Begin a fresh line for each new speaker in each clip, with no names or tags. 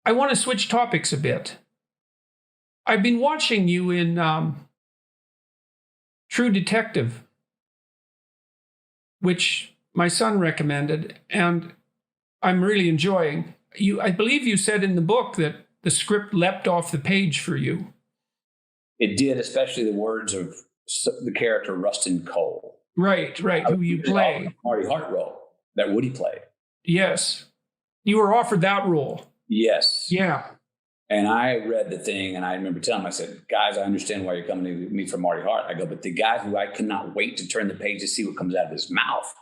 I want to switch topics a bit. I've been watching you in True Detective, which my son recommended, and I'm really enjoying. I believe you said in the book that the script leapt off the page for you.
It did, especially the words of the character Rustin Cole.
Right, who you play.
Marty Hart role that Woody played.
Yes. You were offered that role.
Yes.
Yeah.
And I read the thing, and I remember telling him, I said, guys, I understand why you're coming to me for Marty Hart. I go, but the guy who I cannot wait to turn the page to see what comes out of his mouth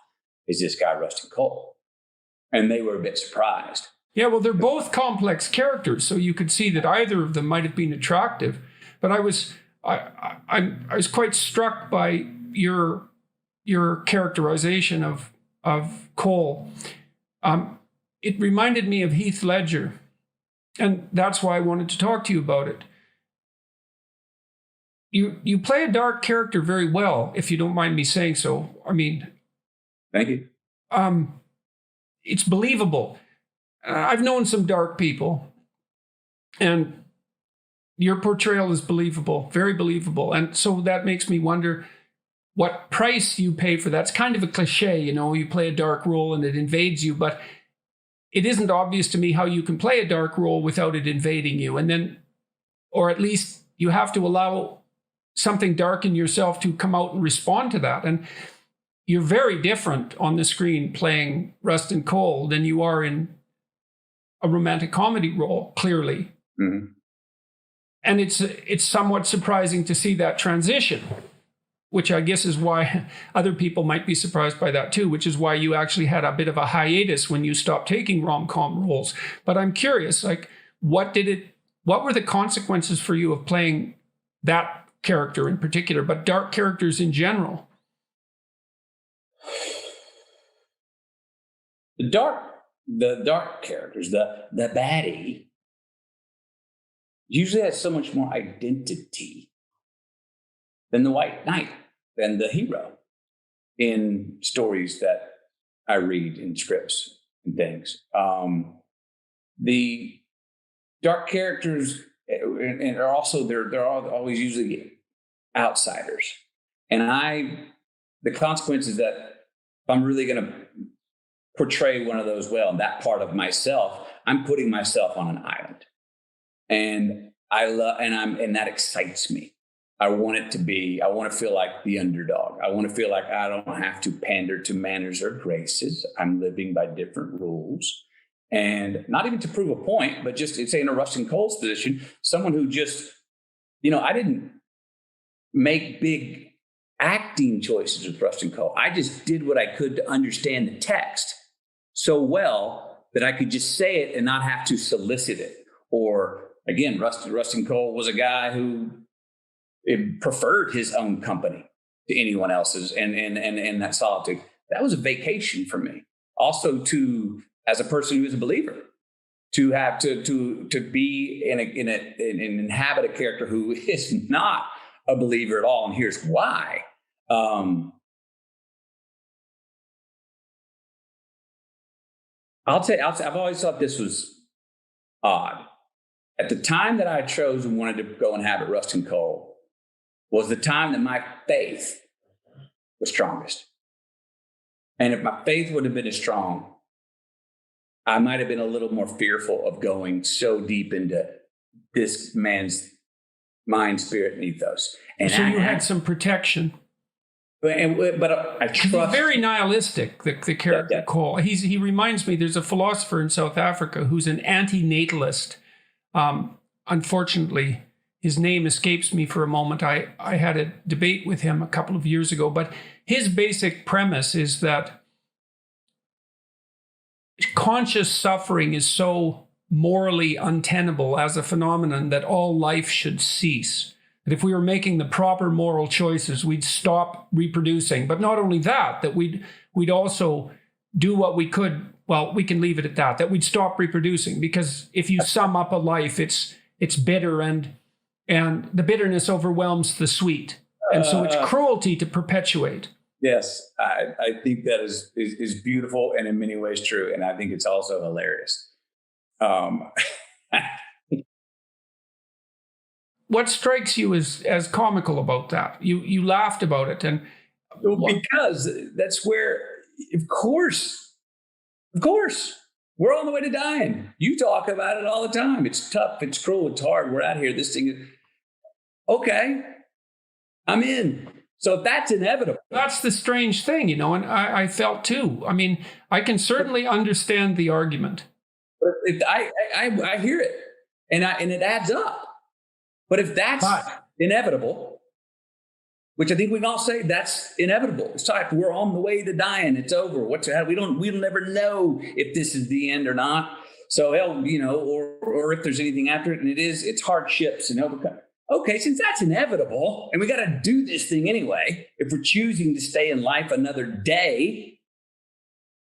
is this guy, Rustin Cole. And they were a bit surprised.
Yeah, well, they're both complex characters, so you could see that either of them might have been attractive. But I was quite struck by your characterization of Cole. It reminded me of Heath Ledger. And that's why I wanted to talk to you about it. You play a dark character very well, if you don't mind me saying so. I mean,
thank you.
It's believable. I've known some dark people, and your portrayal is believable, very believable. And so that makes me wonder what price you pay for that. It's kind of a cliche, you play a dark role and it invades you, but it isn't obvious to me how you can play a dark role without it invading you. And then, or at least you have to allow something dark in yourself to come out and respond to that. And you're very different on the screen playing Rustin Cole than you are in a romantic comedy role, clearly.
Mm-hmm.
And it's somewhat surprising to see that transition, which I guess is why other people might be surprised by that too, which is why you actually had a bit of a hiatus when you stopped taking rom-com roles. But I'm curious, what were the consequences for you of playing that character in particular, but dark characters in general?
The dark characters, the baddie, usually has so much more identity than the white knight, than the hero in stories that I read in scripts and things. The dark characters and are also they're always usually outsiders, and the consequence is that if I'm really going to portray one of those well, and that part of myself, I'm putting myself on an island, and that excites me. I want to feel like the underdog. I want to feel like I don't have to pander to manners or graces. I'm living by different rules. And not even to prove a point, but just say in a Rustin Cole's position, someone who just, I didn't make big acting choices with Rustin Cole. I just did what I could to understand the text so well that I could just say it and not have to solicit it. Or again, Rustin Cole was a guy who preferred his own company to anyone else's, and that solitude. That was a vacation for me. Also, as a person who is a believer, to have to be inhabit a character who is not a believer at all, and here's why. I've always thought this was odd. At the time that I chose and wanted to go inhabit Rustin Cole was the time that my faith was strongest. And if my faith would have been as strong, I might have been a little more fearful of going so deep into this man's mind, spirit, and ethos. And
so you had some protection.
But I trust.
He's very nihilistic, the character Cole. He reminds me, there's a philosopher in South Africa who's an anti-natalist. Unfortunately, his name escapes me for a moment. I had a debate with him a couple of years ago, but his basic premise is that conscious suffering is so morally untenable as a phenomenon that all life should cease. That if we were making the proper moral choices, we'd stop reproducing. But not only that we'd also do what we could. Well, we can leave it at that we'd stop reproducing, because if you sum up a life, it's bitter, and the bitterness overwhelms the sweet. And so it's cruelty to perpetuate.
Yes, I think that is beautiful and in many ways true, and I think it's also hilarious. Um,
What strikes you as comical about that? You laughed about it, and
because that's where, of course, of course, we're on the way to dying. You talk about it all the time. It's tough. It's cruel. It's hard. We're out here. This thing is okay. I'm in. So if that's inevitable,
that's the strange thing, and I felt too. I mean, I can certainly understand the argument.
if I hear it, and it adds up. But if that's inevitable, which I think we can all say that's inevitable. It's like we're on the way to dying. It's over. We'll never know if this is the end or not. So hell, or if there's anything after it, and it's hardships and overcome. Okay, since that's inevitable, and we got to do this thing anyway, if we're choosing to stay in life another day,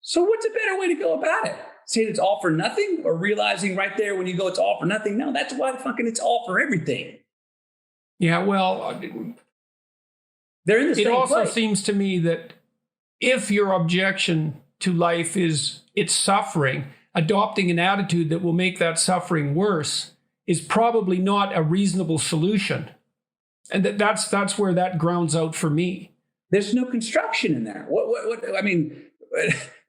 so what's a better way to go about it? Saying it's all for nothing, or realizing right there when you go, it's all for nothing? No, that's why fucking it's all for everything.
Yeah, well,
they're in the same
it also
place.
seems to me that if your objection to life is its suffering, adopting an attitude that will make that suffering worse is probably not a reasonable solution. And that's where that grounds out for me.
There's no construction in there. What I mean,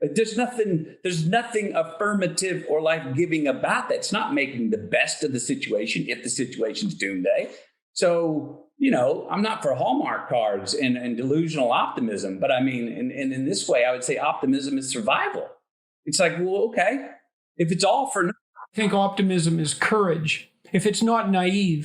there's nothing affirmative or life-giving about that. It's not making the best of the situation if the situation's doomsday. So, I'm not for Hallmark cards and delusional optimism, but I mean, in this way, I would say optimism is survival. It's like, well, okay, if it's all for
I think optimism is courage. If it's not naive,